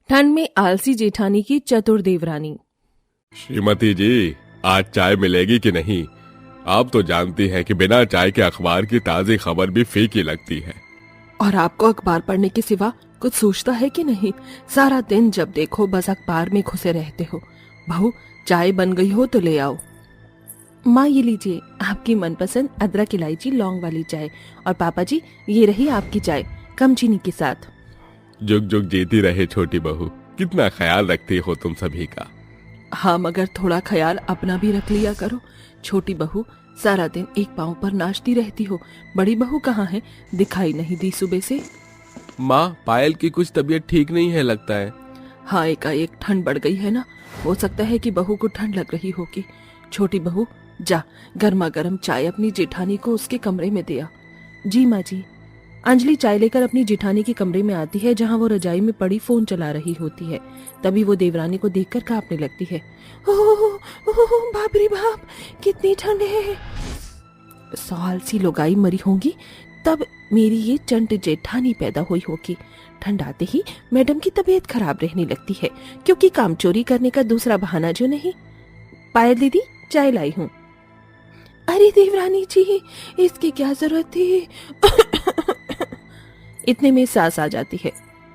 ठंड में आलसी जेठानी की चतुर देवरानी। श्रीमती जी, आज चाय मिलेगी कि नहीं? आप तो जानती हैं कि बिना चाय के अखबार की ताजी खबर भी फीकी लगती है। और आपको अखबार पढ़ने के सिवा कुछ सोचता है कि नहीं? सारा दिन जब देखो बस अखबार में घुसे रहते हो। बहू, चाय बन गई हो तो ले आओ। माँ, ये लीजिए आपकी मनपसंद अदरक इलायची लौंग वाली चाय। और पापा जी, ये रही आपकी चाय, कम चीनी के साथ। जुग जुग जीती रहे छोटी बहू, कितना ख्याल रखती हो तुम सभी का। हाँ, मगर थोड़ा ख्याल अपना भी रख लिया करो। छोटी बहू, सारा दिन एक पांव पर नाचती रहती हो। बड़ी बहू कहाँ है? दिखाई नहीं दी सुबह से। माँ, पायल की कुछ तबीयत ठीक नहीं है लगता है। हाँ, एकाएक ठंड बढ़ गई है ना, हो सकता है कि बहू को ठंड लग रही होगी। छोटी बहू, जा गर्मा गर्म चाय अपनी जेठानी को उसके कमरे में दिया। जी माँ जी। अंजलि चाय लेकर अपनी जेठानी के कमरे में आती है, जहाँ वो रजाई में पड़ी फोन चला रही होती है। तभी वो देवरानी को देखकर कांपने लगती है। ओह बाप रे बाप, कितनी ठंड है। 100 सी लोगाई मरी होंगी तब मेरी ये चंट जेठानी पैदा हुई होगी। ठंड आते ही मैडम की तबीयत खराब रहने लगती है, क्योंकि काम चोरी करने का दूसरा बहाना जो नहीं। पायल दीदी, चाय लाई हूँ। अरे देवरानी जी, इसकी क्या जरूरत थी? इतने में सास आ जाती है।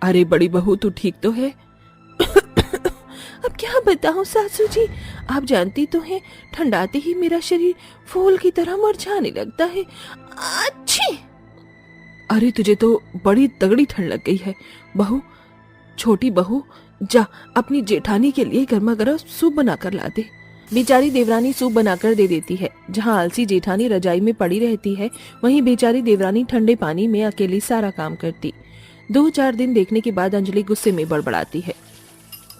अरे बड़ी बहू, तू ठीक तो है? अब क्या बताऊं सासू जी, आप जानती तो हैं, ठंड आते ही मेरा शरीर फूल की तरह मुरझाने लगता है। अच्छी। अरे तुझे तो बड़ी तगड़ी ठंड लग गई है बहू। छोटी बहू, जा अपनी जेठानी के लिए गर्मा गर्म सूप बनाकर ला दे। बेचारी देवरानी सूप बनाकर दे देती है। जहाँ आलसी जेठानी रजाई में पड़ी रहती है, वहीं बेचारी देवरानी ठंडे पानी में अकेली सारा काम करती। 2-4 दिन देखने के बाद अंजलि गुस्से में बड़बड़ाती है।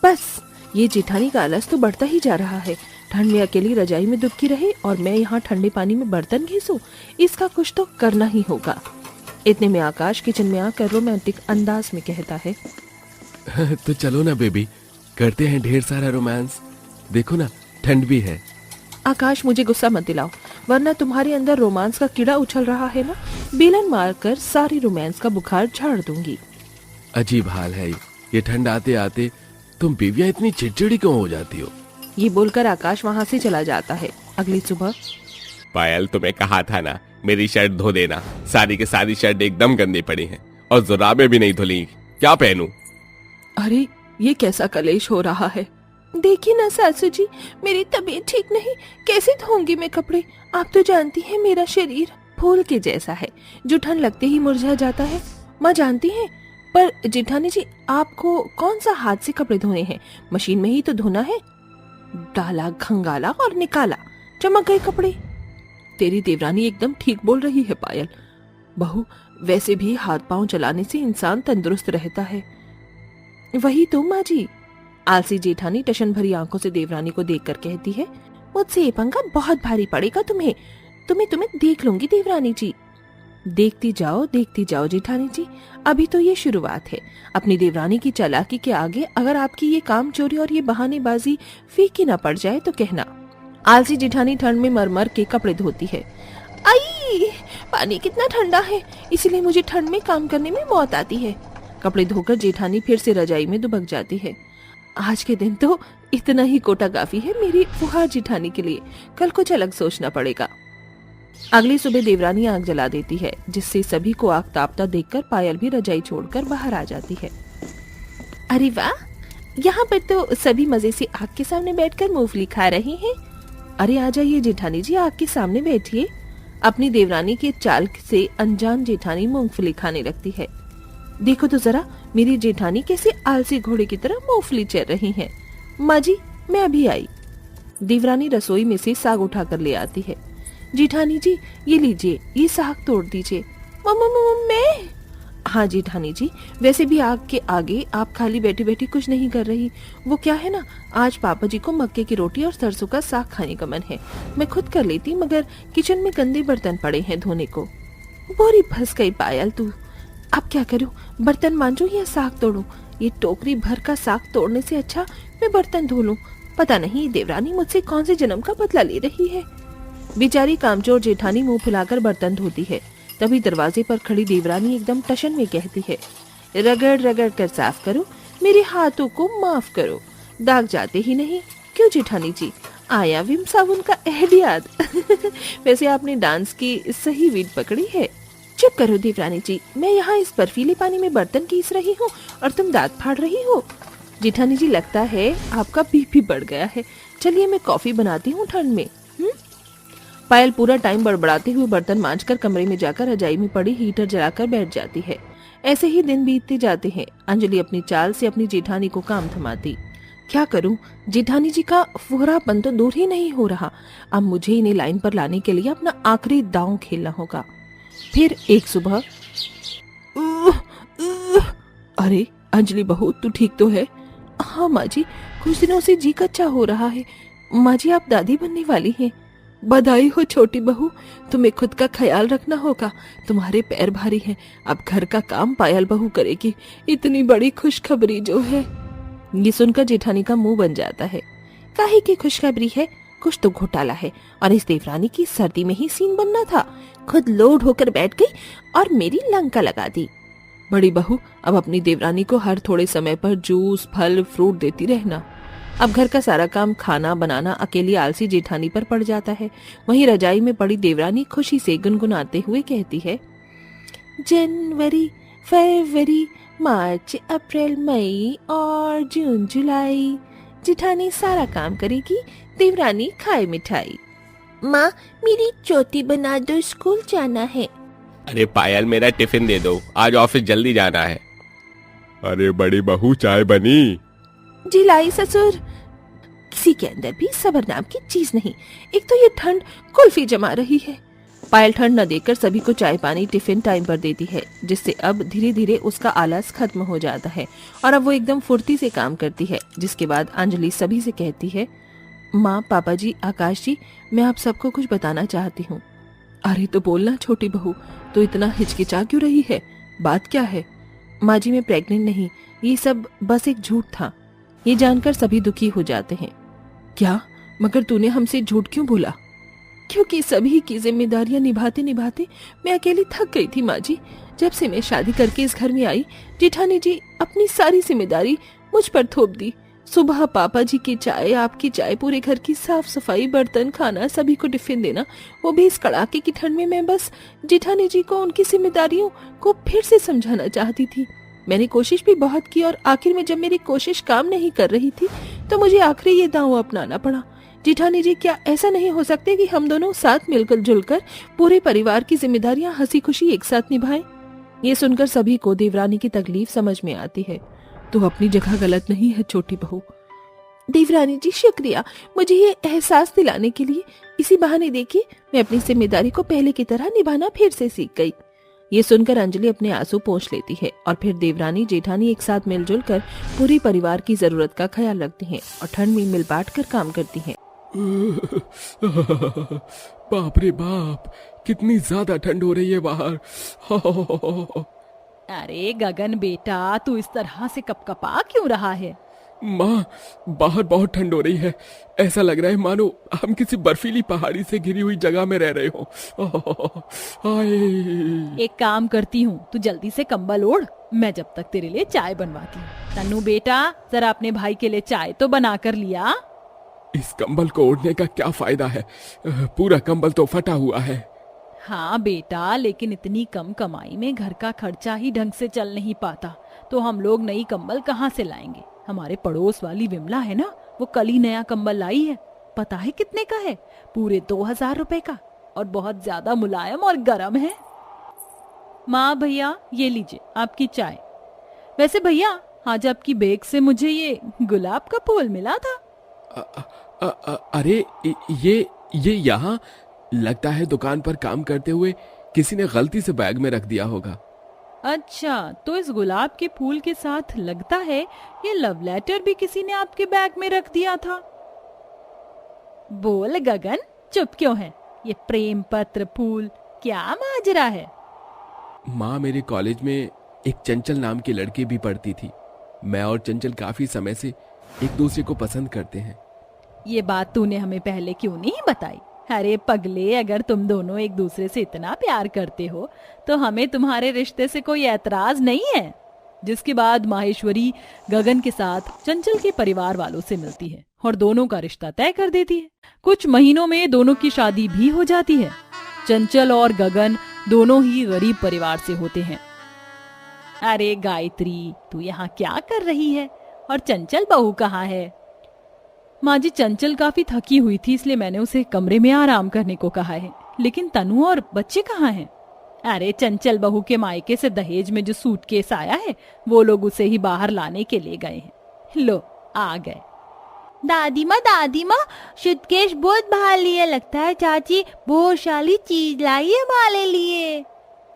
बस ये जेठानी का आलस तो बढ़ता ही जा रहा है। ठंड में अकेली रजाई में दुबकी रहे और मैं यहाँ ठंडे पानी में बर्तन घिसूं। इसका कुछ तो करना ही होगा। इतने में आकाश किचन में आकर रोमांटिक अंदाज में कहता है, तो चलो ना बेबी, करते हैं ढेर सारा रोमांस। देखो ना, ठंड भी है। आकाश, मुझे गुस्सा मत दिलाओ, वरना तुम्हारे अंदर रोमांस का कीड़ा उछल रहा है ना, बेलन मारकर सारी रोमांस का बुखार झाड़ दूंगी। अजीब हाल है ये ठंड आते आते तुम बीवियां इतनी चिड़चिड़ी क्यों हो जाती हो? ये बोलकर आकाश वहाँ से चला जाता है। अगली सुबह, पायल, तुम्हें कहा था ना मेरी शर्ट धो देना। सारी की सारी शर्ट एकदम गंदी पड़ी है और जुराबें भी नहीं धुली। क्या पहनूं? अरे ये कैसा कलेश हो रहा है? देखिए ना सासू जी, मेरी तबीयत ठीक नहीं, कैसे धोऊंगी मैं कपड़े? आप तो जानती हैं मेरा शरीर फूल के जैसा है, जो ठंड लगते ही मुरझा जाता है। माँ जानती हैं, पर जेठानी जी, आपको कौन सा हाथ से कपड़े धोने हैं? मशीन में ही तो धोना है। डाला, खंगाला और निकाला, चमक गए कपड़े। तेरी देवरानी एकदम ठीक बोल रही है पायल। बहू, वैसे भी हाथ पांव चलाने से इंसान तंदुरुस्त रहता है। वही तो माँ जी। आलसी जेठानी टशन भरी आंखों से देवरानी को देखकर कहती है, मुझसे ये पंगा बहुत भारी पड़ेगा तुम्हें। तुम्हें देख लूंगी देवरानी जी। देखती जाओ जेठानी जी, अभी तो ये शुरुआत है। अपनी देवरानी की चालाकी के आगे अगर आपकी ये काम चोरी और ये बहानेबाजी फीकी ना पड़ जाए तो कहना। आलसी जेठानी ठंड में मर के कपड़े धोती है। आई, पानी कितना ठंडा है, इसीलिए मुझे ठंड में काम करने में मौत आती है। कपड़े धोकर जेठानी फिर से रजाई में दुबक जाती है। आज के दिन तो इतना ही कोटा काफी है मेरी फुहार जेठानी के लिए, कल कुछ अलग सोचना पड़ेगा। अगली सुबह देवरानी आग जला देती है, जिससे सभी को आग तापता देखकर पायल भी रजाई छोड़कर बाहर आ जाती है। अरे वाह, यहाँ पर तो सभी मजे से आग के सामने बैठकर मूंगफली खा रहे हैं। अरे आ जाइए जेठानी जी, आग के सामने बैठिए। अपनी देवरानी के चाल से अनजान जेठानी मूंगफली खाने लगती है। देखो तो जरा मेरी जेठानी कैसे आलसी घोड़े की तरह मूंगफली चर रही हैं। माँ जी, मैं अभी आई। देवरानी रसोई में से साग उठाकर ले आती है। जेठानी जी, ये लीजिए, ये साग तोड़ दीजिए। मैं? हाँ जेठानी जी, वैसे भी आग के आगे आप खाली बैठी बैठी कुछ नहीं कर रही। वो क्या है ना, आज पापा जी को मक्के की रोटी और सरसों का साग खाने का मन है। मैं खुद कर लेती, मगर किचन में गंदे बर्तन पड़े हैं धोने को। बोरी फंस गई पायल तू। अब क्या करूं, बर्तन मांजूं या साग तोड़ूं? ये टोकरी भर का साग तोड़ने से अच्छा मैं बर्तन धो लूं। पता नहीं देवरानी मुझसे कौन से जन्म का बदला ले रही है। बेचारी कामचोर जेठानी मुंह फुलाकर बर्तन धोती है। तभी दरवाजे पर खड़ी देवरानी एकदम टशन में कहती है, रगड़ रगड़ कर साफ करो, मेरे हाथों को माफ करो, दाग जाते ही नहीं। क्यों जेठानी जी, आया विम साबुन का ऐड याद? वैसे आपने डांस की सही बीट पकड़ी है। चुप करो देवरानी जी, मैं यहाँ इस बर्फीले पानी में बर्तन कीस रही हूँ और तुम दांत फाड़ रही हो। जेठानी जी, लगता है आपका बीपी बढ़ गया है। चलिए मैं कॉफी बनाती हूँ ठंड में। पायल पूरा टाइम बड़बड़ाते हुए बर्तन मांजकर कमरे में जाकर रजाई में पड़ी हीटर जलाकर बैठ जाती है। ऐसे ही दिन बीतते जाते हैं। अंजलि अपनी चाल से अपनी जेठानी को काम थमाती। क्या करूं, जेठानी जी का फुहरापन तो दूर ही नहीं हो रहा। अब मुझे इन्हें लाइन पर लाने के लिए अपना आखिरी दांव खेलना होगा। फिर एक सुबह, अरे अंजलि बहू, तू ठीक तो है? हाँ माँ जी, कुछ दिनों से जी कच्चा हो रहा है। माँ जी, आप दादी बनने वाली हैं। बधाई हो छोटी बहू, तुम्हें खुद का ख्याल रखना होगा। तुम्हारे पैर भारी हैं। अब घर का काम पायल बहू करेगी। इतनी बड़ी खुशखबरी जो है। ये सुनकर जेठानी का मुंह बन जाता है। काहे की खुशखबरी है? कुछ तो घोटाला है और इस देवरानी की सर्दी में ही सीन बनना था। खुद लोड होकर बैठ गई और मेरी लंका लगा दी। बड़ी बहू, अब अपनी देवरानी को हर थोड़े समय पर जूस, फल, फ्रूट देती रहना। अब घर का सारा काम खाना बनाना अकेली आलसी जेठानी पर पड़ जाता है। वहीं रजाई में पड़ी देवरानी खुशी से गुनगुनाते हुए कहती है, जनवरी, फरवरी, मार्च, अप्रैल, मई और जून, जुलाई। जेठानी सारा काम करेगी, देवरानी खाए मिठाई। माँ, मेरी चौथी बना दो, स्कूल जाना है। अरे पायल, मेरा टिफिन दे दो, आज ऑफिस जल्दी जाना है। अरे बड़ी बहू, चाय बनी? जी लाई ससुर। किसी के अंदर भी सब्र नाम की चीज नहीं। एक तो ये ठंड कुल्फी जमा रही है। पायल ठंड न देकर सभी को चाय पानी टिफिन टाइम पर देती है, जिससे अब धीरे धीरे उसका आलस खत्म हो जाता है और अब वो एकदम फुर्ती से काम करती है। जिसके बाद अंजलि सभी से कहती है, माँ, पापा जी, आकाश जी, मैं आप सबको कुछ बताना चाहती हूँ। अरे तो बोलना छोटी बहू, तो इतना हिचकिचा क्यों रही है? बात क्या है? माँ जी, मैं प्रेग्नेंट नहीं, ये सब बस एक झूठ था। ये जानकर सभी दुखी हो जाते हैं। क्या? मगर तूने हमसे झूठ क्यों बोला? क्योंकि सभी की जिम्मेदारियां निभाते निभाते मैं अकेली थक गई थी माँ जी। जब से मैं शादी करके इस घर में आई, जेठानी जी अपनी सारी जिम्मेदारी मुझ पर थोप दी। सुबह पापा जी की चाय, आपकी चाय, पूरे घर की साफ सफाई, बर्तन, खाना, सभी को टिफिन देना, वो भी इस कड़ाके की ठंड में। मैं बस जेठानी जी को उनकी जिम्मेदारियों को फिर से समझाना चाहती थी। मैंने कोशिश भी बहुत की और आखिर में जब मेरी कोशिश काम नहीं कर रही थी तो मुझे आखिरी ये दांव अपनाना पड़ा। जेठानी जी, क्या ऐसा नहीं हो सकते कि हम दोनों साथ मिलकर जुलकर पूरे परिवार की जिम्मेदारियां हंसी खुशी एक साथ निभाएं? ये सुनकर सभी को देवरानी की तकलीफ समझ में आती है। तो अपनी जगह गलत नहीं है छोटी बहू। देवरानी जी, शुक्रिया मुझे ये एहसास दिलाने के लिए। इसी बहाने देखिए, मैं अपनी जिम्मेदारी को पहले की तरह निभाना फिर से सीख गई। ये सुनकर अंजलि अपने आंसू पोंछ लेती है और फिर देवरानी जेठानी एक साथ मिलजुल कर पूरी परिवार की जरूरत का ख्याल रखती हैं और ठंड में मिल बांट कर काम करती हैं। बाप रे बाप, कितनी ज्यादा ठंड हो रही है बाहर। अरे गगन बेटा, तू इस तरह से कपकपा क्यों रहा है? माँ, बाहर बहुत ठंड हो रही है। ऐसा लग रहा है मानो हम किसी बर्फीली पहाड़ी से घिरी हुई जगह में रह रहे हो। एक काम करती हूँ, तू जल्दी से कंबल ओढ़, मैं जब तक तेरे लिए चाय बनवाती हूँ। तन्नू बेटा, जरा अपने भाई के लिए चाय तो बना कर लिया। इस कंबल को ओढ़ने का क्या फायदा है? पूरा कंबल तो फटा हुआ है। हाँ बेटा, लेकिन इतनी कम कमाई में घर का खर्चा ही ढंग से चल नहीं पाता, तो हम लोग नई कंबल कहाँ से लाएंगे? हमारे पड़ोस वाली विमला है ना, वो कल ही नया कंबल लाई है। पता है कितने का है? पूरे 2000 रुपए का, और बहुत ज्यादा मुलायम और गर्म है। माँ, भैया ये लीजिए आपकी चाय। वैसे भैया, आज आपकी बैग से मुझे ये गुलाब का फूल मिला था। अरे ये यहाँ लगता है दुकान पर काम करते हुए किसी ने गलती से बैग में रख दिया होगा। अच्छा, तो इस गुलाब के फूल के साथ लगता है ये लव लेटर भी किसी ने आपके बैग में रख दिया था। बोल गगन, चुप क्यों है? ये प्रेम पत्र, फूल, क्या माजरा है? माँ, मेरे कॉलेज में एक चंचल नाम की लड़की भी पढ़ती थी। मैं और चंचल काफी समय से एक दूसरे को पसंद करते हैं। ये बात तूने हमें पहले क्यों नहीं बताई? अरे पगले, अगर तुम दोनों एक दूसरे से इतना प्यार करते हो तो हमें तुम्हारे रिश्ते से कोई ऐतराज नहीं है। जिसके बाद माहेश्वरी गगन के साथ चंचल के परिवार वालों से मिलती है और दोनों का रिश्ता तय कर देती है। कुछ महीनों में दोनों की शादी भी हो जाती है। चंचल और गगन दोनों ही गरीब परिवार से होते हैं। अरे गायत्री, तू यहाँ क्या कर रही है? और चंचल बहू कहाँ है? माँ जी, चंचल काफी थकी हुई थी, इसलिए मैंने उसे कमरे में आराम करने को कहा है। लेकिन तनु और बच्चे कहाँ हैं? अरे चंचल बहू के मायके से दहेज में जो सूटकेस आया है, वो लोग उसे ही बाहर लाने के लिए गए हैं। लो, आ गए। दादी माँ, सूटकेस बहुत भारी है। लगता है चाची बहुत सारी चीज लाई है हमारे लिए।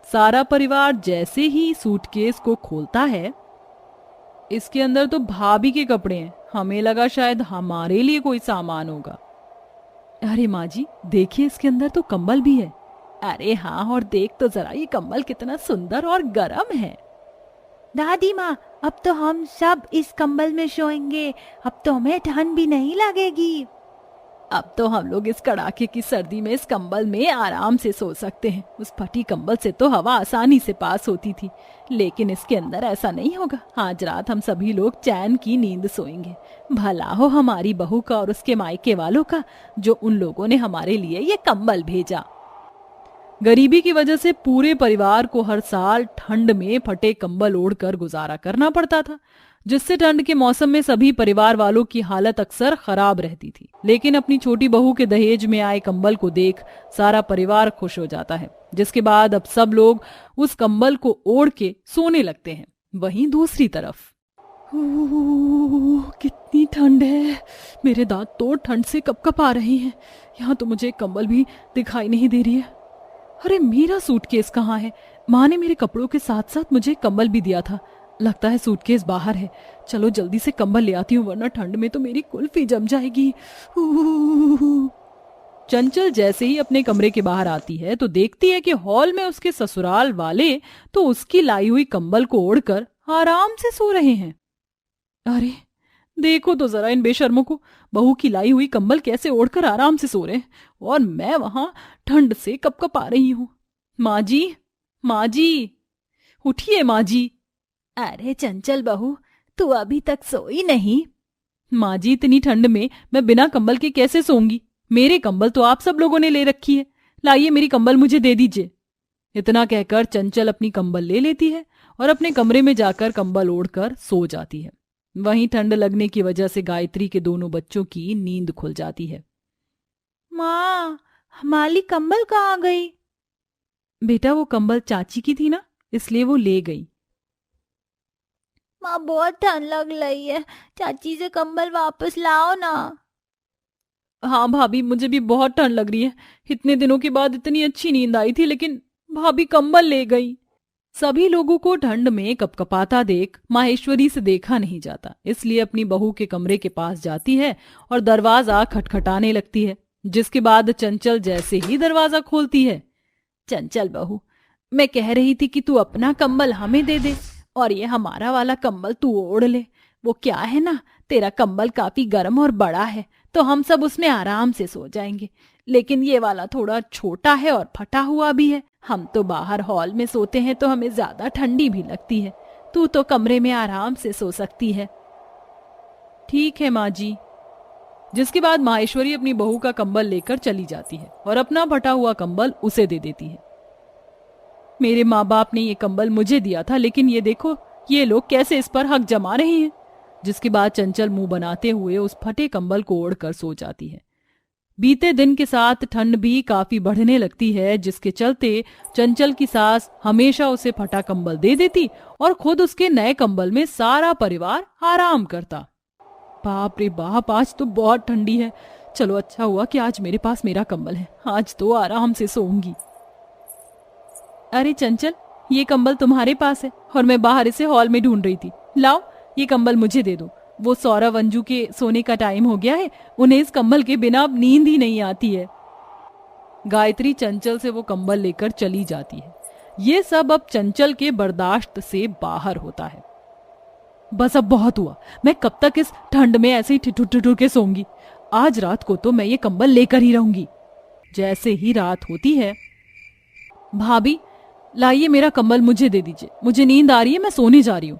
सारा परिवार जैसे ही सूटकेस को खोलता है, इसके अंदर तो भाभी के कपड़े हैं। हमें लगा शायद हमारे लिए कोई सामान होगा। अरे माँ जी, देखिए इसके अंदर तो कंबल भी है। अरे हाँ, और देख तो जरा ये कंबल कितना सुंदर और गर्म है। दादी माँ, अब तो हम सब इस कंबल में सोएंगे। अब तो हमें ठंड भी नहीं लगेगी। अब तो हम लोग इस कड़ाके की सर्दी में इस कंबल में आराम से सो सकते हैं। उस फटी कंबल से तो हवा आसानी से पास होती थी, लेकिन इसके अंदर ऐसा नहीं होगा। आज रात हम सभी लोग चैन की नींद सोएंगे। भला हो हमारी बहू का और उसके मायके वालों का, जो उन लोगों ने हमारे लिए ये कंबल भेजा। गरीबी की वजह से पूरे परिवार को हर साल ठंड में फटे कंबल ओढ़कर गुजारा करना पड़ता था, जिससे ठंड के मौसम में सभी परिवार वालों की हालत अक्सर खराब रहती थी। लेकिन अपनी छोटी बहू के दहेज में आए कंबल को देख सारा परिवार खुश हो जाता है, जिसके बाद अब सब लोग उस कंबल को ओढ़ के सोने लगते हैं। वहीं दूसरी तरफ कितनी ठंड है। मेरे दांत तो ठंड से कपकप आ रहे हैं। यहाँ तो मुझे कंबल भी दिखाई नहीं दे रही है। अरे मेरा सूटकेस कहाँ है? माँ ने मेरे कपड़ों के साथ साथ मुझे कंबल भी दिया था। लगता है सूटकेस बाहर है। चलो जल्दी से कंबल ले आती हूँ, वरना ठंड में तो मेरी कुल्फी जम जाएगी। चंचल जैसे ही अपने कमरे के बाहर आती है तो देखती है कि हॉल में उसके ससुराल वाले तो उसकी लाई हुई कंबल को ओढ़कर आराम से सो रहे हैं। अरे देखो तो जरा इन बेशर्मों को, बहू की लाई हुई कंबल कैसे ओढ़कर आराम से सो रहे हैं, और मैं वहां ठंड से कपकपा रही हूँ। माँ जी, उठिए माँ जी। अरे चंचल बहू, तू अभी तक सोई नहीं? माँ जी, इतनी ठंड में मैं बिना कंबल के कैसे सोऊंगी? मेरे कंबल तो आप सब लोगों ने ले रखी है। लाइए मेरी कंबल मुझे दे दीजिए। इतना कहकर चंचल अपनी कंबल ले लेती है और अपने कमरे में जाकर कंबल ओढ़कर सो जाती है। वहीं ठंड लगने की वजह से गायत्री के दोनों बच्चों की नींद खुल जाती है। माँ, हमारी कंबल कहाँ गई? बेटा, वो कंबल चाची की थी ना, इसलिए वो ले गई। माँ, बहुत ठंड लग रही है। चाची से कंबल वापस लाओ ना। हाँ भाभी, मुझे भी बहुत ठंड लग रही है। इतने दिनों के बाद इतनी अच्छी नींद आई थी, लेकिन भाभी कंबल ले गई। सभी लोगों को ठंड में कपकपाता देख माहेश्वरी से देखा नहीं जाता, इसलिए अपनी बहू के कमरे के पास जाती है और दरवाजा खटखटाने लगती है। जिसके बाद चंचल जैसे ही दरवाजा खोलती है, चंचल बहू, मैं कह रही थी कि तू अपना कंबल हमें दे दे और ये हमारा वाला कंबल तू ओढ़ ले। वो क्या है ना, तेरा कंबल काफी गर्म और बड़ा है, तो हम सब उसमें आराम से सो जाएंगे। लेकिन ये वाला थोड़ा छोटा है और फटा हुआ भी है। हम तो बाहर हॉल में सोते हैं तो हमें ज्यादा ठंडी भी लगती है। तू तो कमरे में आराम से सो सकती है। ठीक है माँ जी। जिसके बाद माहेश्वरी अपनी बहू का कंबल लेकर चली जाती है और अपना फटा हुआ कंबल उसे दे देती है। मेरे माँ बाप ने ये कंबल मुझे दिया था, लेकिन ये देखो ये लोग कैसे इस पर हक जमा रहे हैं। जिसके बाद चंचल मुंह बनाते हुए उस फटे कंबल को ओढ़कर सो जाती है। बीते दिन के साथ ठंड भी काफी बढ़ने लगती है, जिसके चलते चंचल की सास हमेशा उसे फटा कंबल दे देती और खुद उसके नए कंबल में सारा परिवार आराम करता। बाप रे बाप, आज तो बहुत ठंडी है। चलो अच्छा हुआ कि आज मेरे पास मेरा कंबल है, आज तो आराम से सोऊंगी। अरे चंचल, ये कंबल तुम्हारे पास है और मैं बाहर इसे हॉल में ढूंढ रही थी। लाओ ये कंबल मुझे दे दो। वो सौरव अंजू के सोने का टाइम हो गया है, उन्हें इस कंबल के बिना अब नींद ही नहीं आती है। गायत्री चंचल से वो कंबल लेकर चली जाती है। ये सब अब चंचल के बर्दाश्त से बाहर होता है। बस अब बहुत हुआ, मैं कब तक इस ठंड में ऐसे ही ठिठुर ठिठुर के सोऊंगी। आज रात को तो मैं ये कंबल लेकर ही रहूंगी। जैसे ही रात होती है, भाभी लाइए मेरा कंबल मुझे दे दीजिए, मुझे नींद आ रही है, मैं सोने जा रही हूँ।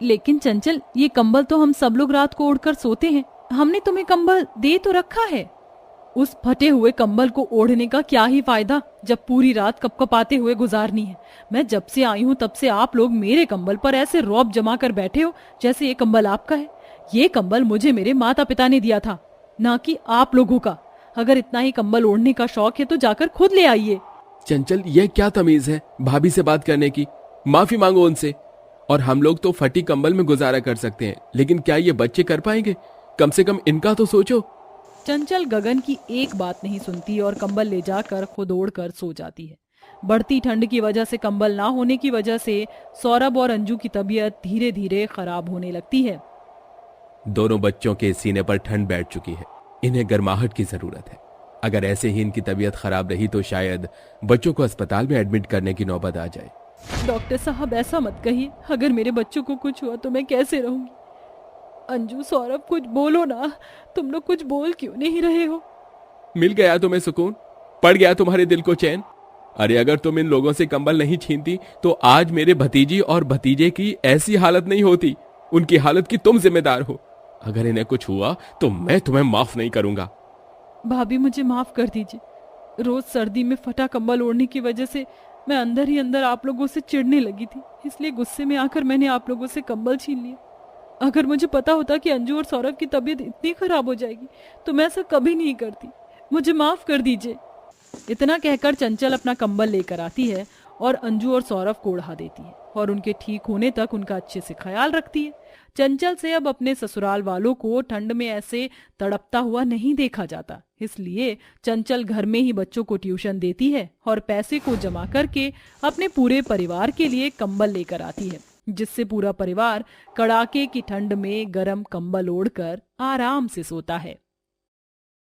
लेकिन चंचल, ये कंबल तो हम सब लोग रात को ओढ़कर सोते हैं। हमने तुम्हें कंबल दे तो रखा है। उस फटे हुए कंबल को ओढ़ने का क्या ही फायदा जब पूरी रात कपकपाते हुए गुजारनी है। मैं जब से आई हूँ तब से आप लोग मेरे कंबल पर ऐसे रौब जमा कर बैठे हो जैसे ये कंबल आपका है। ये कंबल मुझे मेरे माता पिता ने दिया था, ना कि आप लोगों का। अगर इतना ही कंबल ओढ़ने का शौक है तो जाकर खुद ले आइए। चंचल, ये क्या तमीज है भाभी से बात करने की? माफी मांगो उनसे। और हम लोग तो फटी कंबल में गुजारा कर सकते हैं, लेकिन क्या ये बच्चे कर पाएंगे? कम से कम इनका तो सोचो। चंचल गगन की एक बात नहीं सुनती और कंबल ले जाकर खुद ओढ़ कर सो जाती है। बढ़ती ठंड की वजह से कंबल ना होने की वजह से सौरभ और अंजू की तबीयत धीरे धीरे खराब होने लगती है। दोनों बच्चों के सीने पर ठंड बैठ चुकी है, इन्हें गर्माहट की जरूरत है। अगर ऐसे ही इनकी तबीयत खराब रही तो शायद बच्चों को अस्पताल में एडमिट करने की नौबत आ जाए। डॉक्टर साहब, ऐसा मत कहिए। अगर मेरे बच्चों को कुछ हुआ तो मैं कैसे रहूंगी? अंजू, सौरभ, कुछ बोलो ना। तुम लोग कुछ बोल क्यों नहीं रहे हो? मिल गया तुम्हें सुकून? पड़ गया तुम्हारे दिल को चैन? अरे अगर तुम इन लोगों से कंबल नहीं छीनती तो आज मेरे भतीजी और भतीजे की ऐसी हालत नहीं होती। उनकी हालत की तुम जिम्मेदार हो। अगर इन्हें कुछ हुआ तो मैं तुम्हें माफ नहीं करूंगा। भाभी, मुझे माफ कर दीजिए। रोज सर्दी में फटा कंबल ओढ़ने की वजह से मैं अंदर ही अंदर आप लोगों से चिढ़ने लगी थी, इसलिए गुस्से में आकर मैंने आप लोगों से कंबल छीन लिया। अगर मुझे पता होता कि अंजू और सौरभ की तबीयत इतनी खराब हो जाएगी तो मैं ऐसा कभी नहीं करती। मुझे माफ कर दीजिए। इतना कहकर चंचल अपना कंबल लेकर आती है और अंजू और सौरभ को ओढ़ा देती है और उनके ठीक होने तक उनका अच्छे से ख्याल रखती है। चंचल से अब अपने ससुराल वालों को ठंड में ऐसे तड़पता हुआ नहीं देखा जाता, इसलिए चंचल घर में ही बच्चों को ट्यूशन देती है और पैसे को जमा करके अपने पूरे परिवार के लिए कंबल लेकर आती है, जिससे पूरा परिवार कड़ाके की ठंड में गर्म कंबल ओढ़कर आराम से सोता है।